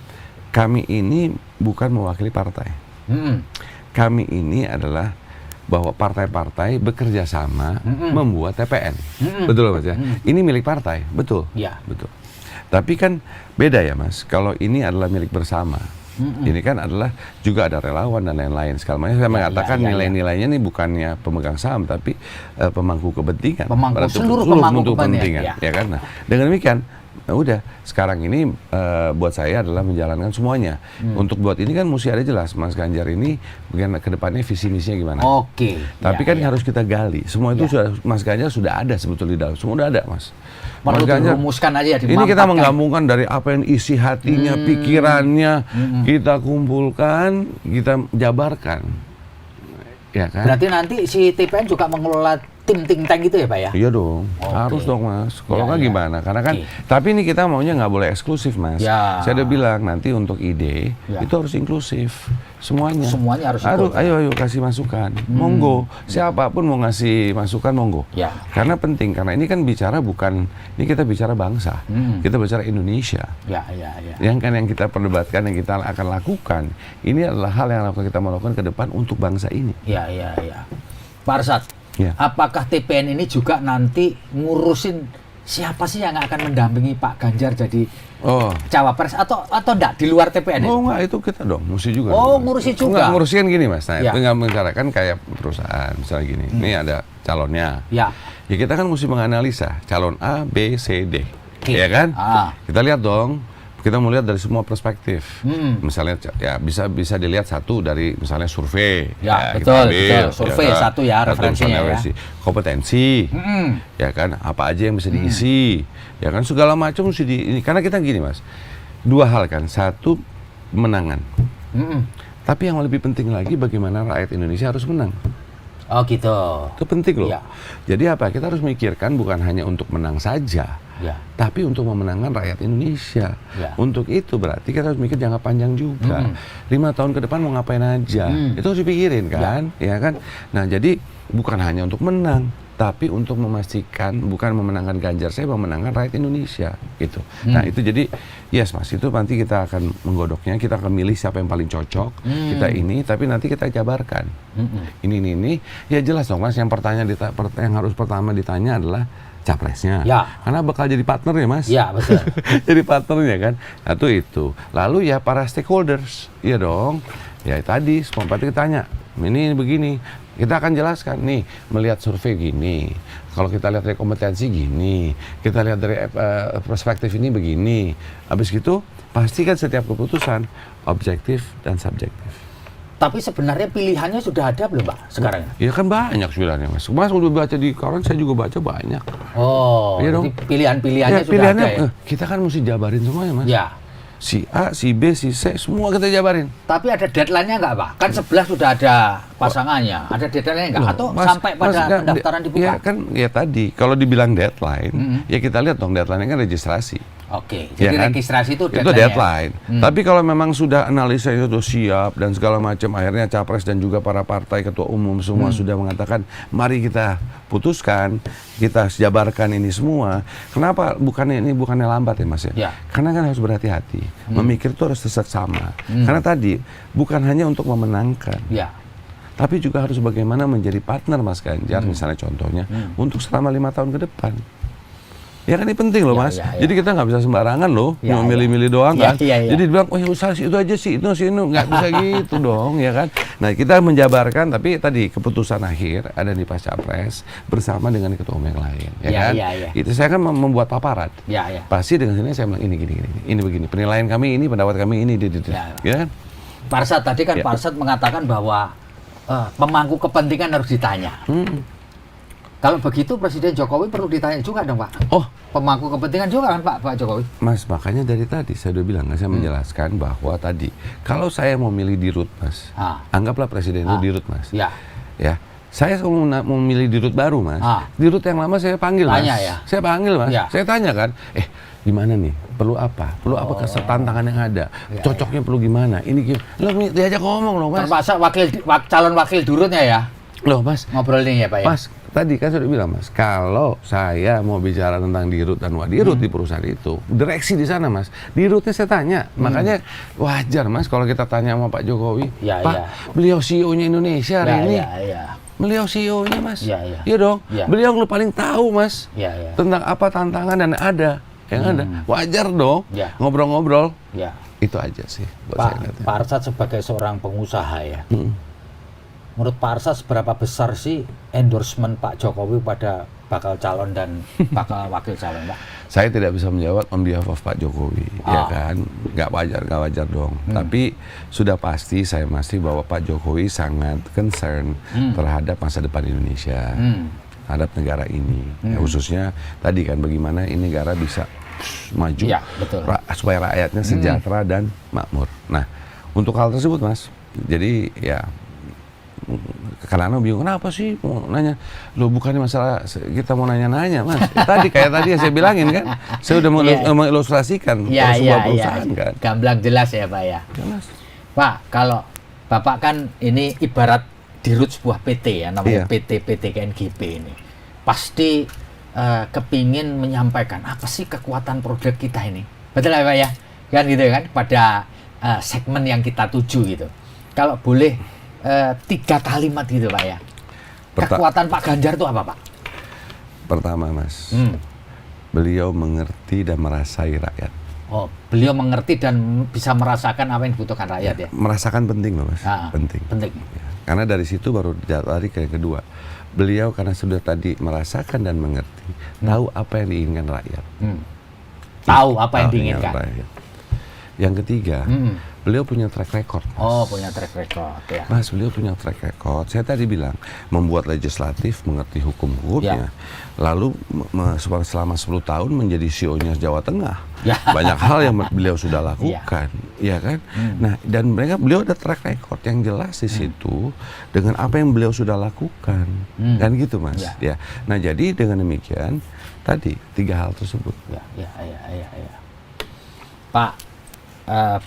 Speaker 1: Kami ini bukan mewakili partai. Kami ini adalah bahwa partai-partai bekerja sama membuat TPN. Betul Mas ya? Ini milik partai, betul.
Speaker 2: Iya.
Speaker 1: Betul. Tapi kan beda ya Mas, kalau ini adalah milik bersama. Ini kan adalah juga ada relawan dan lain-lain. Sekali saya mengatakan nilai-nilainya ini bukannya pemegang saham, tapi pemangku kepentingan.
Speaker 2: Seluruh pemangku
Speaker 1: kepentingan. Ya kan? Nah, dengan demikian, udah sekarang ini buat saya adalah menjalankan semuanya. Untuk buat ini kan mesti ada jelas Mas Ganjar ini bagaimana ke depannya visi misinya gimana. Tapi kan harus kita gali. Semua itu sudah Mas Ganjar sudah ada sebetulnya di dalam. Semua udah ada Mas.
Speaker 2: Perlu dirumuskan aja,
Speaker 1: ini kita menggabungkan dari apa yang isi hatinya, pikirannya, kita kumpulkan, kita jabarkan. Ya kan?
Speaker 2: Berarti nanti si TPN juga mengelola tim think tank gitu ya Pak ya?
Speaker 1: Iya dong, harus dong Mas. Kalau nggak gimana? Karena kan, tapi ini kita maunya nggak boleh eksklusif Mas. Saya udah bilang nanti untuk ide itu harus inklusif, semuanya.
Speaker 2: Semuanya harus ikut.
Speaker 1: Ayo kasih masukan, monggo. Siapapun mau ngasih masukan monggo. Karena penting, karena ini kan bicara ini kita bicara bangsa, kita bicara Indonesia. Yang kita perdebatkan, yang kita akan lakukan, ini adalah hal yang akan kita melakukan ke depan untuk bangsa ini.
Speaker 2: Iya. Pak Arsad. Apakah TPN ini juga nanti ngurusin siapa sih yang akan mendampingi Pak Ganjar jadi cawapres atau enggak di luar TPN?
Speaker 1: Enggak, itu kita dong, mesti juga.
Speaker 2: Ngurusin juga.
Speaker 1: Enggak, ngurusin gini Mas. Nah, itu nggak membicarakan kayak perusahaan misalnya gini. Ini ada calonnya. Ya kita kan mesti menganalisa calon A, B, C, D. Ya kan? Kita lihat dong Kita mau lihat dari semua perspektif. Misalnya ya bisa dilihat satu dari misalnya survei.
Speaker 2: Ya,
Speaker 1: kita
Speaker 2: betul. Survei
Speaker 1: kan?
Speaker 2: satu ya referensinya ya.
Speaker 1: Kompetensi. Ya kan, apa aja yang bisa diisi. Ya kan, segala macam mesti ini. Karena kita gini, Mas. Dua hal kan. Satu, menangan. Tapi yang lebih penting lagi bagaimana rakyat Indonesia harus menang.
Speaker 2: Oh gitu.
Speaker 1: Itu penting loh.
Speaker 2: Ya.
Speaker 1: Jadi apa? Kita harus memikirkan bukan hanya untuk menang saja,
Speaker 2: Ya.
Speaker 1: tapi untuk memenangkan rakyat Indonesia.
Speaker 2: Ya.
Speaker 1: Untuk itu berarti kita harus mikir jangka panjang juga. 5 tahun ke depan mau ngapain aja. Itu harus dipikirin kan, ya kan? Nah, jadi bukan hanya untuk menang, tapi untuk memastikan bukan memenangkan Ganjar, saya memenangkan rakyat Indonesia gitu. Nah, itu jadi yes Mas, itu nanti kita akan menggodoknya, kita akan milih siapa yang paling cocok, kita ini, tapi nanti kita jabarkan. Ini, ya jelas dong Mas, yang harus pertama ditanya adalah capresnya.
Speaker 2: Ya.
Speaker 1: Karena bakal jadi partner ya Mas.
Speaker 2: Ya, betul.
Speaker 1: Jadi partnernya kan. Nah, itu. Lalu ya para stakeholders, iya dong. Ya tadi, semua partai ditanya, ini begini. Kita akan jelaskan nih, melihat survei gini, kalau kita lihat dari kompetensi gini, kita lihat dari perspektif ini begini. Habis gitu, pastikan setiap keputusan objektif dan subjektif.
Speaker 2: Tapi sebenarnya pilihannya sudah ada belum Pak sekarang?
Speaker 1: Ya kan banyak sebenarnya Mas. Mas udah baca di koran, saya juga baca banyak.
Speaker 2: Oh,
Speaker 1: Iya
Speaker 2: jadi
Speaker 1: dong.
Speaker 2: pilihan-pilihannya
Speaker 1: Ya,
Speaker 2: sudah
Speaker 1: pilihannya,
Speaker 2: ada ya?
Speaker 1: kita kan mesti jabarin semuanya Mas.
Speaker 2: Ya.
Speaker 1: Si A, si B, si C, semua kita jabarin.
Speaker 2: Tapi ada deadline-nya nggak Pak? Kan 11 sudah ada pasangannya. Ada deadline-nya nggak? Atau
Speaker 1: Mas,
Speaker 2: sampai pada
Speaker 1: nggak,
Speaker 2: pendaftaran dibuka?
Speaker 1: Ya kan, ya tadi, kalau dibilang deadline, ya kita lihat dong deadline-nya kan registrasi.
Speaker 2: Oke,
Speaker 1: Ya
Speaker 2: jadi
Speaker 1: kan?
Speaker 2: registrasi itu
Speaker 1: Itu
Speaker 2: deadline-nya.
Speaker 1: deadline. Tapi kalau memang sudah analisa itu sudah siap dan segala macam, akhirnya capres dan juga para partai ketua umum semua sudah mengatakan, mari kita putuskan, kita jabarkan ini semua. Kenapa bukannya lambat ya Mas ya?
Speaker 2: Ya.
Speaker 1: Karena kan harus berhati-hati. Memikir itu harus seksama. Karena tadi bukan hanya untuk memenangkan.
Speaker 2: Ya.
Speaker 1: Tapi juga harus bagaimana menjadi partner Mas Ganjar, misalnya contohnya, untuk selama 5 tahun ke depan. Ya kan ini penting loh Mas. Jadi kita nggak bisa sembarangan loh,
Speaker 2: Ya,
Speaker 1: milih-milih doang kan.
Speaker 2: Ya.
Speaker 1: Jadi dibilang, oh ya usaha itu aja sih, itu nggak bisa gitu dong, ya kan. Nah kita menjabarkan, tapi tadi keputusan akhir ada di pas capres bersama dengan ketua umum yang lain, ya kan. Itu saya kan membuat paparan.
Speaker 2: Ya.
Speaker 1: Pasti dengan sini saya bilang ini begini, penilaian kami ini, pendapat kami ini, ya kan.
Speaker 2: Parsad tadi kan Parsad mengatakan bahwa pemangku kepentingan harus ditanya. Kalau begitu Presiden Jokowi perlu ditanya juga dong Pak.
Speaker 1: Oh,
Speaker 2: Pemangku kepentingan juga kan Pak Jokowi.
Speaker 1: Mas, makanya dari tadi saya udah bilang, saya menjelaskan bahwa tadi kalau saya mau milih Dirut Mas, anggaplah Presiden itu Dirut Mas.
Speaker 2: Ya.
Speaker 1: Ya, saya mau milih Dirut baru Mas. Dirut yang lama saya panggil Mas.
Speaker 2: Tanya, ya?
Speaker 1: Saya panggil Mas.
Speaker 2: Ya.
Speaker 1: Saya tanya kan, gimana nih? Perlu apa? Perlu apa tantangan yang ada? Cocoknya perlu gimana? Ini gimana? Lo diajak ngomong loh Mas.
Speaker 2: Termasuk calon wakil Dirutnya ya?
Speaker 1: Loh Mas.
Speaker 2: Ngobrol nih ya Pak ya?
Speaker 1: Mas, tadi kan sudah bilang Mas, kalau saya mau bicara tentang Dirut dan Wadirut di perusahaan itu, direksi di sana Mas, Dirutnya saya tanya. Makanya wajar Mas kalau kita tanya sama Pak Jokowi, Pak, beliau CEO-nya Indonesia hari ini. Beliau CEO-nya Mas. Iya dong. Beliau yang paling tahu Mas tentang apa tantangan dan ada yang ada. Wajar dong ngobrol-ngobrol. Itu aja sih buat saya lihatnya.
Speaker 2: Pak Arsad sebagai seorang pengusaha ya. Menurut Pak Arsad seberapa besar sih endorsement Pak Jokowi pada bakal calon dan bakal wakil calon Pak?
Speaker 1: Saya tidak bisa menjawab on behalf of Pak Jokowi, ya kan, nggak wajar dong. Tapi sudah pasti saya bahwa Pak Jokowi sangat concern terhadap masa depan Indonesia, terhadap negara ini, khususnya tadi kan bagaimana ini negara bisa maju, supaya rakyatnya sejahtera dan makmur. Nah, untuk hal tersebut Mas, jadi ya. Karena bingung, kenapa sih mau nanya? Loh bukannya masalah kita mau nanya-nanya Mas. Tadi kayak tadi yang saya bilangin kan, saya udah mengilustrasikan sebuah perusahaan kan.
Speaker 2: Gamblang jelas ya Pak ya.
Speaker 1: Jelas.
Speaker 2: Pak, kalau Bapak kan ini ibarat dirut sebuah PT ya, namanya PT KNGP ini. Pasti kepingin menyampaikan apa sih kekuatan produk kita ini. Betul ya Pak ya? Kan gitu kan, pada segmen yang kita tuju gitu. Kalau boleh 3 kalimat gitu Pak ya. Kekuatan Pak Ganjar itu apa Pak?
Speaker 1: Pertama Mas, beliau mengerti dan merasai rakyat.
Speaker 2: Oh, beliau mengerti dan bisa merasakan apa yang dibutuhkan rakyat ya?
Speaker 1: Merasakan penting loh Mas, penting.
Speaker 2: Ya.
Speaker 1: Karena dari situ baru lari ke yang kedua. Beliau karena sudah tadi merasakan dan mengerti, tahu apa yang diinginkan rakyat.
Speaker 2: Tahu apa yang diinginkan.
Speaker 1: Yang ketiga, beliau punya track record. Mas.
Speaker 2: Oh, punya track record ya.
Speaker 1: Mas, beliau punya track record. Saya tadi bilang, membuat legislatif, mengerti hukum-hukumnya. Lalu selama 10 tahun menjadi CEO-nya Jawa Tengah. Banyak hal yang beliau sudah lakukan, ya kan? Nah, dan beliau ada track record yang jelas di situ dengan apa yang beliau sudah lakukan. Kan gitu, Mas. Ya. Nah, jadi dengan demikian tadi 3 hal tersebut.
Speaker 2: Ya. Pak,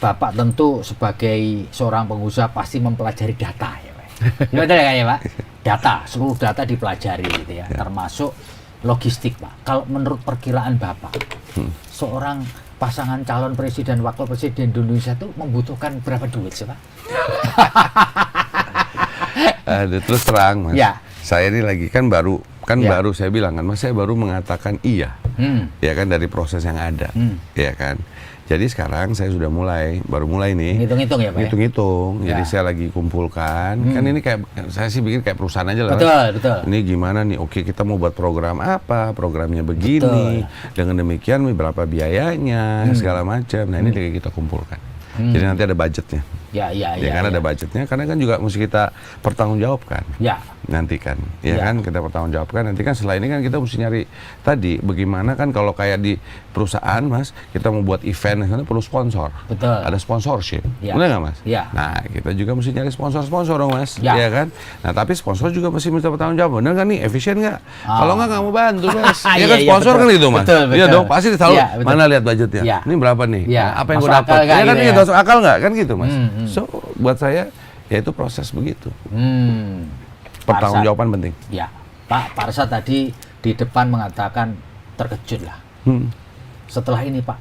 Speaker 2: Bapak tentu sebagai seorang pengusaha pasti mempelajari data ya, Pak. Betul ya, Pak? Data, seluruh data dipelajari gitu ya, termasuk logistik, Pak. Kalau menurut perkiraan Bapak, seorang pasangan calon presiden, wakil presiden Indonesia itu membutuhkan berapa duit sih, Pak?
Speaker 1: Terus terang, Mas.
Speaker 2: Ya.
Speaker 1: Saya ini lagi baru saya bilang kan, Mas, saya baru mengatakan iya. Ya kan, dari proses yang ada. Ya kan. Jadi sekarang saya sudah baru mulai nih.
Speaker 2: Ngitung-ngitung ya, Pak?
Speaker 1: Ngitung-ngitung. Jadi saya lagi kumpulkan. Kan ini saya sih bikin kayak perusahaan aja lah.
Speaker 2: Betul.
Speaker 1: Ini gimana nih? Oke, kita mau buat program apa? Programnya begini. Dengan demikian berapa biayanya, segala macam. Nah, ini lagi kita kumpulkan. Jadi nanti ada budgetnya. Ya kan ada budgetnya, karena kan juga mesti kita pertanggungjawabkan. Nanti kan, kan kita pertanggungjawabkan. Nanti kan setelah ini kan kita mesti nyari tadi bagaimana kan kalau kayak di perusahaan, Mas, kita mau buat event kan perlu sponsor.
Speaker 2: Betul.
Speaker 1: Ada sponsorship. Benar nggak, Mas? Nah, kita juga mesti nyari sponsor dong, Mas. Iya kan? Nah, tapi sponsor juga mesti minta bertanggung jawab. Benar nggak nih? Efisien nggak? Kalau nggak mau bantu, Mas. Ya kan sponsor kan itu, Mas. Iya dong, pasti tahu mana lihat budgetnya. Ini berapa nih? Nah, apa yang gue dapat? Ya kan ini masuk akal nggak? Kan gitu, Mas. So, buat saya ya itu proses begitu. Pertanggungjawaban penting. Ya,
Speaker 2: Pak Parsad tadi di depan mengatakan terkejut lah. Setelah ini, Pak,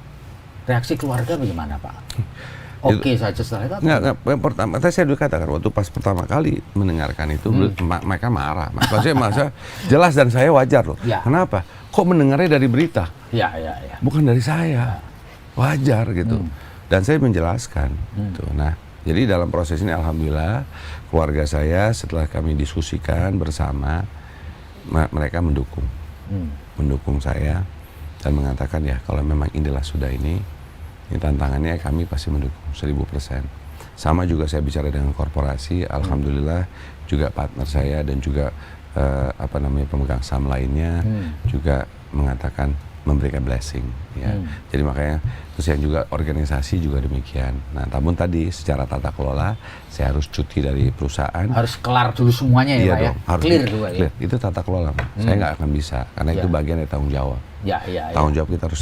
Speaker 2: reaksi keluarga bagaimana, Pak? Oke saja setelah itu?
Speaker 1: Nggak, yang pertama, saya dulu katakan waktu pas pertama kali mendengarkan itu, mereka marah. Maksudnya jelas dan saya wajar loh. Kenapa? Kok mendengarnya dari berita? Bukan dari saya. Wajar gitu. Dan saya menjelaskan. Gitu. Nah, jadi dalam proses ini alhamdulillah keluarga saya setelah kami diskusikan bersama, mereka mendukung saya dan mengatakan ya kalau memang inilah sudah ini tantangannya kami pasti mendukung 1000%. Sama juga saya bicara dengan korporasi, alhamdulillah juga partner saya dan juga pemegang saham lainnya juga mengatakan memberikan blessing ya. Jadi makanya terus yang juga organisasi juga demikian. Nah, namun tadi secara tata kelola saya harus cuti dari perusahaan.
Speaker 2: Harus kelar dulu semuanya ya, Pak ya.
Speaker 1: Harus
Speaker 2: clear juga ya.
Speaker 1: Itu tata kelola, Pak. Saya nggak akan bisa karena itu bagian dari tanggung jawab. Tanggung jawab kita harus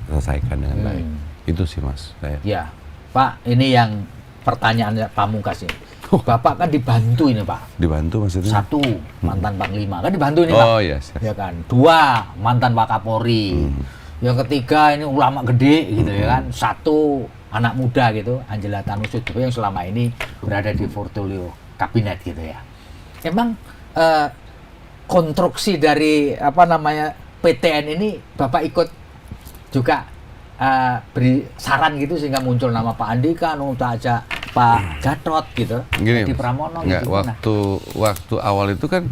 Speaker 1: selesaikan dengan baik. Itu sih, Mas.
Speaker 2: Ya, Pak, ini yang pertanyaannya pamungkas ini. Bapak kan dibantu ini, Pak.
Speaker 1: Dibantu maksudnya?
Speaker 2: 1, mantan Panglima. Kan dibantu ini, Pak.
Speaker 1: Oh, yes.
Speaker 2: Ya kan. 2, mantan Wakapolri. Yang ketiga ini ulama gede gitu ya kan. 1, anak muda gitu, Angela Tanusudjo yang selama ini berada di portfolio kabinet gitu ya. Emang konstruksi dari PTN ini Bapak ikut juga beri saran gitu sehingga muncul nama Pak Andika, aja Pak Gatot gitu,
Speaker 1: gini,
Speaker 2: di Pramono
Speaker 1: gitu. Waktu awal itu kan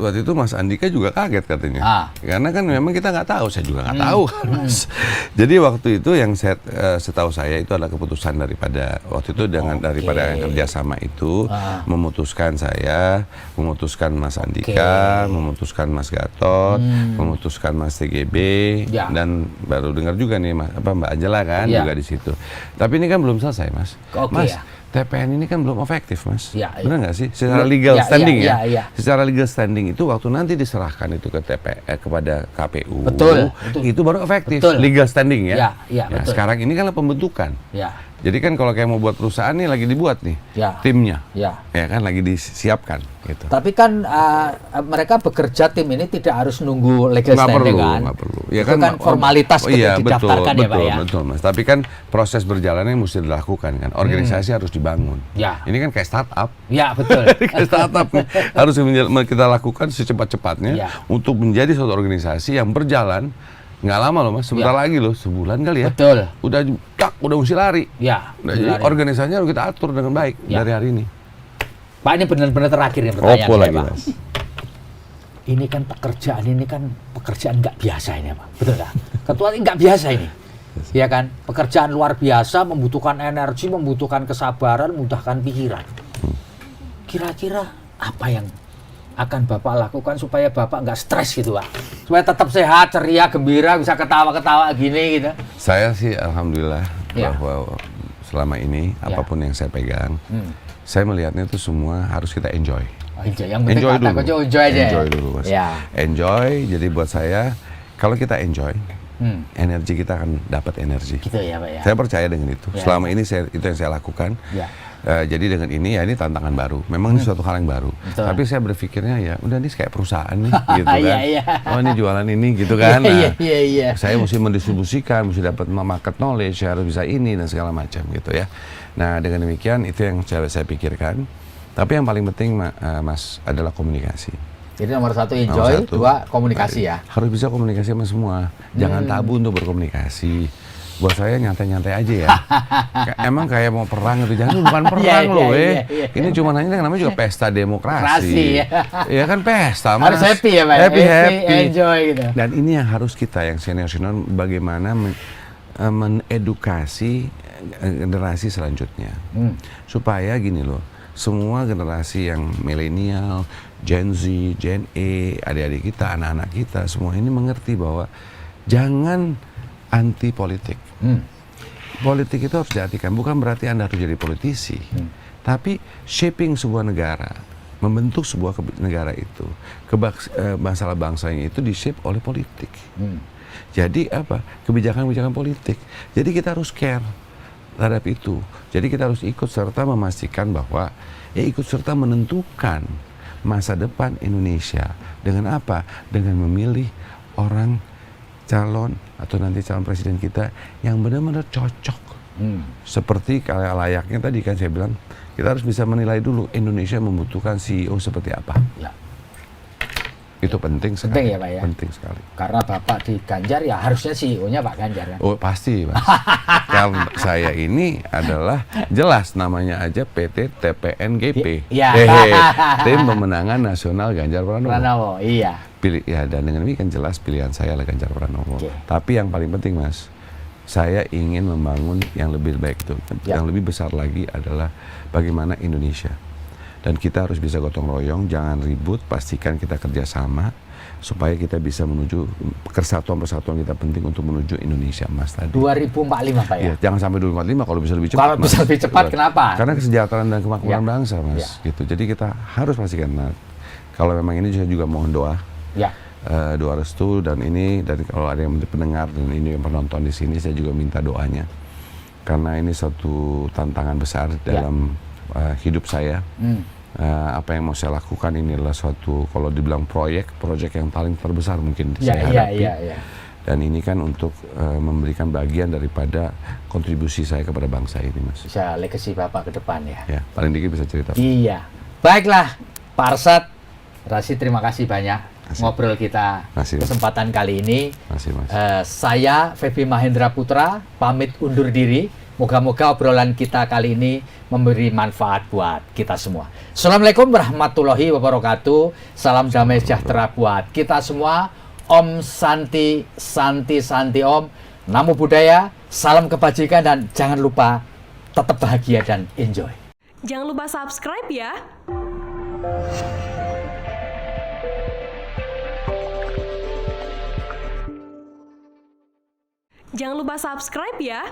Speaker 1: waktu itu Mas Andika juga kaget katanya, karena kan memang kita nggak tahu, saya juga nggak tahu kan, Mas. Jadi waktu itu yang setahu saya itu adalah keputusan daripada waktu itu daripada yang kerjasama itu memutuskan saya, memutuskan Mas Andika, memutuskan Mas Gatot, memutuskan Mas TGB, dan baru dengar juga nih Mbak Angela kan juga di situ. Tapi ini kan belum selesai, Mas. Mas, TPN ini kan belum efektif, Mas. Benar nggak sih? Secara legal standing ya. Secara legal standing itu waktu nanti diserahkan itu ke kepada KPU.
Speaker 2: Betul.
Speaker 1: Itu baru efektif. Legal standing ya.
Speaker 2: Betul.
Speaker 1: Sekarang ini kan pembentukan. Jadi kan kalau kayak mau buat perusahaan nih lagi dibuat nih timnya. Ya kan lagi disiapkan gitu.
Speaker 2: Tapi kan mereka bekerja tim ini tidak harus nunggu legal standing kan.
Speaker 1: Nggak perlu.
Speaker 2: Ya itu kan formalitas ketika didaftarkan ya, Pak ya.
Speaker 1: Betul, Mas. Tapi kan proses berjalannya mesti dilakukan kan. Organisasi harus dibangun. Ini kan kayak startup.
Speaker 2: Ya, betul.
Speaker 1: Kayak startup nih. Harus kita lakukan secepat-cepatnya untuk menjadi suatu organisasi yang berjalan. Nggak lama loh, Mas, sebentar lagi loh, sebulan kali ya.
Speaker 2: Betul.
Speaker 1: Udah mesti lari. Jadi organisasinya harus kita atur dengan baik dari hari ini.
Speaker 2: Pak, ini benar-benar terakhir nih pertanyaan saya,
Speaker 1: lagi,
Speaker 2: Pak.
Speaker 1: Mas.
Speaker 2: Ini kan pekerjaan nggak biasa ini, Pak. Betul nggak? Ketua ini nggak biasa ini. Ya kan, pekerjaan luar biasa membutuhkan energi, membutuhkan kesabaran, membutuhkan pikiran. Kira-kira apa yang akan Bapak lakukan supaya Bapak nggak stres gitu, Pak? Supaya tetap sehat, ceria, gembira, bisa ketawa-ketawa gini gitu.
Speaker 1: Saya sih alhamdulillah
Speaker 2: Ya.
Speaker 1: bahwa selama ini
Speaker 2: Ya.
Speaker 1: apapun yang saya pegang, saya melihatnya itu semua harus kita enjoy.
Speaker 2: Oh, enjoy. Yang penting
Speaker 1: Enjoy
Speaker 2: kata
Speaker 1: dulu.
Speaker 2: kunci enjoy aja.
Speaker 1: Enjoy dulu, Mas.
Speaker 2: Ya.
Speaker 1: Enjoy. Jadi buat saya, kalau kita enjoy, energi kita akan dapat energi.
Speaker 2: Gitu ya, Pak ya.
Speaker 1: Saya percaya dengan itu.
Speaker 2: Ya.
Speaker 1: Selama ini itu yang saya lakukan.
Speaker 2: Ya.
Speaker 1: Jadi dengan ini ya ini tantangan baru. Memang ini suatu hal yang baru.
Speaker 2: Betul.
Speaker 1: Tapi saya berpikirnya ya udah ini kayak perusahaan nih, gitu kan.
Speaker 2: Iya, iya.
Speaker 1: Oh ini jualan ini gitu kan.
Speaker 2: Iya,
Speaker 1: Nah,
Speaker 2: iya.
Speaker 1: saya mesti mendistribusikan, mesti dapat market knowledge, saya harus bisa ini dan segala macam gitu ya. Nah dengan demikian itu yang saya pikirkan. Tapi yang paling penting Mas adalah komunikasi.
Speaker 2: Jadi nomor satu
Speaker 1: Nomor
Speaker 2: enjoy,
Speaker 1: satu,
Speaker 2: dua komunikasi ya.
Speaker 1: Harus bisa komunikasi sama semua. Jangan tabu untuk berkomunikasi. Buat saya nyantai-nyantai aja ya. Emang kayak mau perang itu, jangan bukan perang
Speaker 2: Iya,
Speaker 1: loh,
Speaker 2: iya, iya.
Speaker 1: Ini cuma nanya namanya juga pesta demokrasi.
Speaker 2: Demokrasi, ya.
Speaker 1: Ya kan pesta, Mas.
Speaker 2: Harus happy ya, Pak.
Speaker 1: Happy.
Speaker 2: Enjoy gitu.
Speaker 1: Dan ini yang harus kita yang senior-senior bagaimana mengedukasi generasi selanjutnya. Supaya gini loh, semua generasi yang milenial, Gen Z, Gen E, adik-adik kita, anak-anak kita, semua ini mengerti bahwa jangan anti politik. Politik itu harus diartikan, bukan berarti Anda harus jadi politisi, tapi shaping sebuah negara, membentuk sebuah negara itu, masalah bangsanya itu di-shape oleh politik. Jadi apa? Kebijakan-kebijakan politik. Jadi kita harus care terhadap itu. Jadi kita harus ikut serta memastikan bahwa ikut serta menentukan masa depan Indonesia dengan apa? Dengan memilih orang calon atau nanti calon presiden kita yang benar-benar cocok. Seperti kayak layaknya tadi kan saya bilang, kita harus bisa menilai dulu Indonesia membutuhkan CEO seperti apa.
Speaker 2: Ya.
Speaker 1: Itu penting sekali.
Speaker 2: Penting ya, Pak ya?
Speaker 1: Penting sekali.
Speaker 2: Karena Bapak di Ganjar ya harusnya CEO-nya Pak Ganjar kan.
Speaker 1: Oh pasti Mas. Karena saya ini adalah jelas namanya aja PT TPNGP.
Speaker 2: Iya.
Speaker 1: Tim Pemenangan Nasional Ganjar Pranowo.
Speaker 2: Pranowo, iya.
Speaker 1: Ya dan dengan ini kan jelas pilihan saya adalah Ganjar Pranowo.
Speaker 2: Oke.
Speaker 1: Tapi yang paling penting Mas, saya ingin membangun yang lebih baik itu.
Speaker 2: Ya.
Speaker 1: Yang lebih besar lagi adalah bagaimana Indonesia. Dan kita harus bisa gotong royong, jangan ribut, pastikan kita kerjasama supaya kita bisa menuju persatuan-persatuan kita penting untuk menuju Indonesia Emas tadi.
Speaker 2: 2045 Pak ya?
Speaker 1: Ya, jangan sampai 2045 kalau bisa lebih cepat.
Speaker 2: Kalau bisa lebih cepat kenapa?
Speaker 1: Karena kesejahteraan dan kemakmuran
Speaker 2: Ya.
Speaker 1: bangsa Mas.
Speaker 2: Ya.
Speaker 1: Gitu. Jadi kita harus pastikan. Nah, kalau memang ini saya juga mohon doa.
Speaker 2: Ya.
Speaker 1: Doa restu dan kalau ada yang pendengar dan ini yang penonton di sini saya juga minta doanya. Karena ini satu tantangan besar dalam hidup saya. Apa yang mau saya lakukan ini adalah suatu, kalau dibilang proyek yang paling terbesar mungkin saya hadapi. Dan ini kan untuk memberikan bagian daripada kontribusi saya kepada bangsa ini, Mas.
Speaker 2: Bisa legacy Bapak ke depan ya?
Speaker 1: Ya, paling dikit bisa cerita.
Speaker 2: Iya. Baiklah, Pak Arsad, Rashid, terima kasih banyak ngobrol kita
Speaker 1: Masih, Mas.
Speaker 2: kesempatan kali ini.
Speaker 1: Masih, Mas.
Speaker 2: Saya Feby Mahendra Putra pamit undur diri. Moga-moga obrolan kita kali ini memberi manfaat buat kita semua. Assalamualaikum warahmatullahi wabarakatuh. Salam damai sejahtera buat kita semua. Om Santi, Santi, Santi Om. Namo Buddhaya, salam kebajikan dan jangan lupa tetap bahagia dan enjoy.
Speaker 3: Jangan lupa subscribe ya. Jangan lupa subscribe ya.